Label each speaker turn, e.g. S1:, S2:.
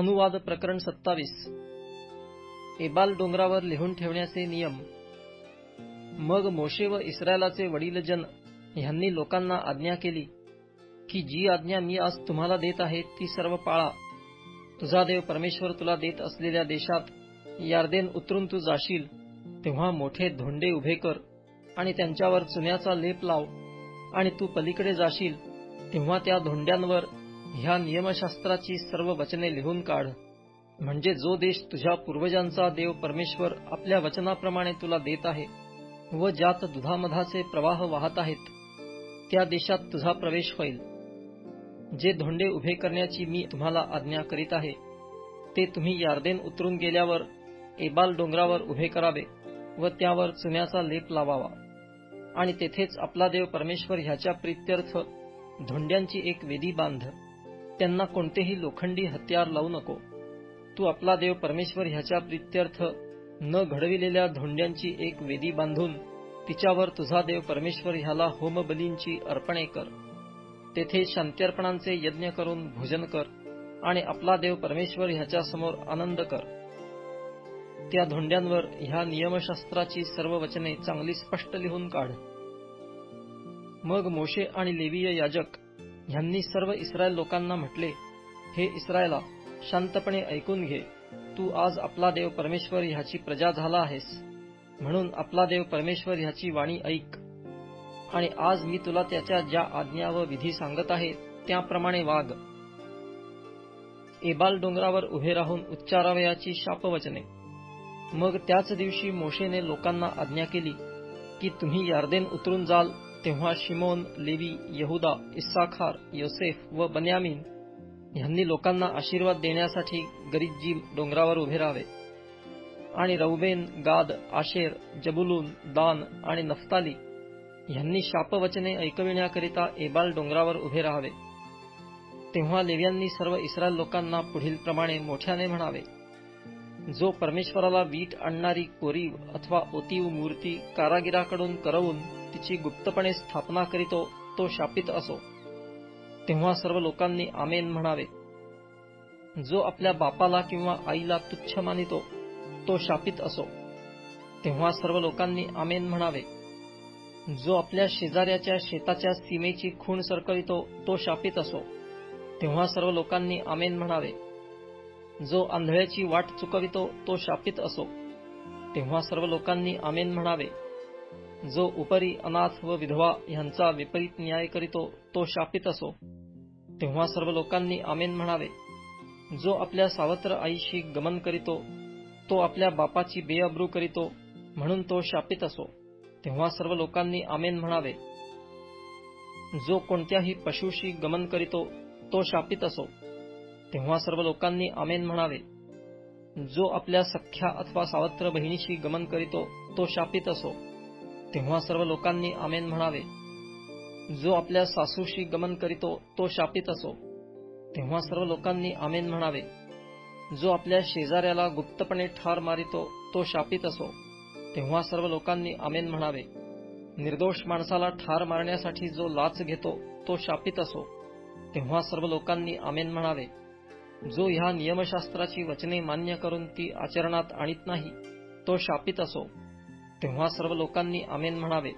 S1: अनुवाद प्रकरण 27. एबाल डोंगरावर लिहून ठेवण्याचे नियम. मग मोशे व इस्रायलाचे वडीलजन ह्यांनी लोकांना आज्ञा केली की जी आज्ञा मी आज तुम्हाला देत आहे ती सर्व पाळा. तुझा देव परमेश्वर तुला देत असलेल्या देशात यार्देन उतरून तू जाशील तेव्हा मोठे धोंडे उभे कर आणि त्यांच्यावर चुन्याचा लेप लाव. आणि तू पलीकडे जाशील तेव्हा त्या धोंड्यांवर ह्या नियमशास्त्राची सर्व वचने लिहून काढ. म्हणजे जो देश तुझ्या पूर्वजांचा देव परमेश्वर आपल्या वचनाप्रमाणे तुला देत आहे व ज्यात दुधामधाचे प्रवाह वाहत आहेत त्या देशात तुझा प्रवेश होईल. जे धोंडे उभे करण्याची मी तुम्हाला आज्ञा करीत आहे ते तुम्ही यार्देन उतरून गेल्यावर एबाल डोंगरावर उभे करावे व त्यावर चुन्याचा लेप लावावा. आणि तेथेच आपला देव परमेश्वर ह्याच्या प्रीत्यर्थ धोंड्यांची एक वेदी बांध. त्यांना कोणतेही लोखंडी हत्यार लावू नको. तू आपला देव परमेश्वर ह्याच्या प्रीत्यर्थ न घडविलेल्या धोंड्यांची एक वेदी बांधून तिच्यावर तुझा देव परमेश्वर ह्याला होमबलींची अर्पणे कर. तेथे शांत्यर्पणांचे यज्ञ करून भोजन कर आणि आपला देव परमेश्वर ह्याच्या समोर आनंद कर. त्या धोंड्यांवर ह्या नियमशास्त्राची सर्व वचने चांगली स्पष्ट लिहून काढ. मग मोशे आणि लेवीय याजक ह्यांनी सर्व इस्रायल लोकांना म्हटले, हे इस्रायला, शांतपणे ऐकून घे. तू आज आपला देव परमेश्वर ह्याची प्रजा झाला आहेस, म्हणून आपला देव परमेश्वर ह्याची वाणी ऐक. आणि आज मी तुला त्याच्या ज्या आज्ञा व विधी सांगत आहे त्याप्रमाणे वाग. एबाल डोंगरावर उभे राहून उच्चारावयाची शापवचने. मग त्याच दिवशी मोशेने लोकांना आज्ञा केली की तुम्ही यार्देन उतरून जाल तेव्हा शिमोन, लेवी, यहुदा, इस्साखार, योसेफ व बन्यामीन ह्यांनी लोकांना आशीर्वाद देण्यासाठी गरिज्जीम डोंगरावर उभे राहावे. आणि रौबेन, गाद, आशेर, जबुलून, दान आणि नफ्ताली ह्यांनी शापवचने ऐकविण्याकरिता एबाल डोंगरावर उभे राहावे. तेव्हा लेव्यांनी सर्व इस्रायल लोकांना पुढील प्रमाणे मोठ्याने म्हणावे, जो परमेश्वराला वीट आणणारी कोरीव अथवा ओतीव मूर्ती कारागिराकडून करवून तिची गुप्तपणे स्थापना करीतो तो शापित असो. तेव्हा सर्व लोकांनी आमेन म्हणावे. जो आपल्या बापाला किंवा आईला तुच्छ मानितो तो शापित असो. तेव्हा सर्व लोकांनी आमेन म्हणावे. जो आपल्या शेजाऱ्याच्या शेताच्या सीमेची खूण सरकवितो तो शापित असो. तेव्हा सर्व लोकांनी आमेन म्हणावे. जो आंधळ्याची वाट चुकवितो तो शापित असो. तेव्हा सर्व लोकांनी आमेन म्हणावे. जो उपरी अनाथ व विधवा ह्यांचा विपरीत न्याय करीतो तो शापित असो. तेव्हा सर्व लोकांनी आमेन म्हणावे. जो आपल्या सावत्र आईशी गमन करीतो तो आपल्या बापाची बेअब्रू करीतो म्हणून तो शापित असो. तेव्हा सर्व लोकांनी आमेन म्हणावे. जो कोणत्याही पशुशी गमन करीतो तो शापित असो. तेव्हा सर्व लोकांनी आमेन म्हणावे. जो आपल्या सख्या अथवा सावत्र बहिणीशी गमन करीतो तो शापित असो. तेव्हा सर्व लोकांनी आमेन म्हणावे. जो आपल्या सासूशी गमन करीतो तो शापित असो. तेव्हा सर्व लोकांनी आमेन म्हणावे. जो आपल्या शेजाऱ्याला गुप्तपणे ठार मारितो तो शापित असो. तेव्हा सर्व लोकांनी आमेन म्हणावे. निर्दोष माणसाला ठार मारण्यासाठी जो लाच घेतो तो शापित असो. तेव्हा सर्व लोकांनी आमेन म्हणावे. जो ह्या नियमशास्त्राची वचने मान्य करून ती आचरणात आणीत नाही तो शापित असो. तेव्हा सर्व लोकांनी आमेन म्हणावे.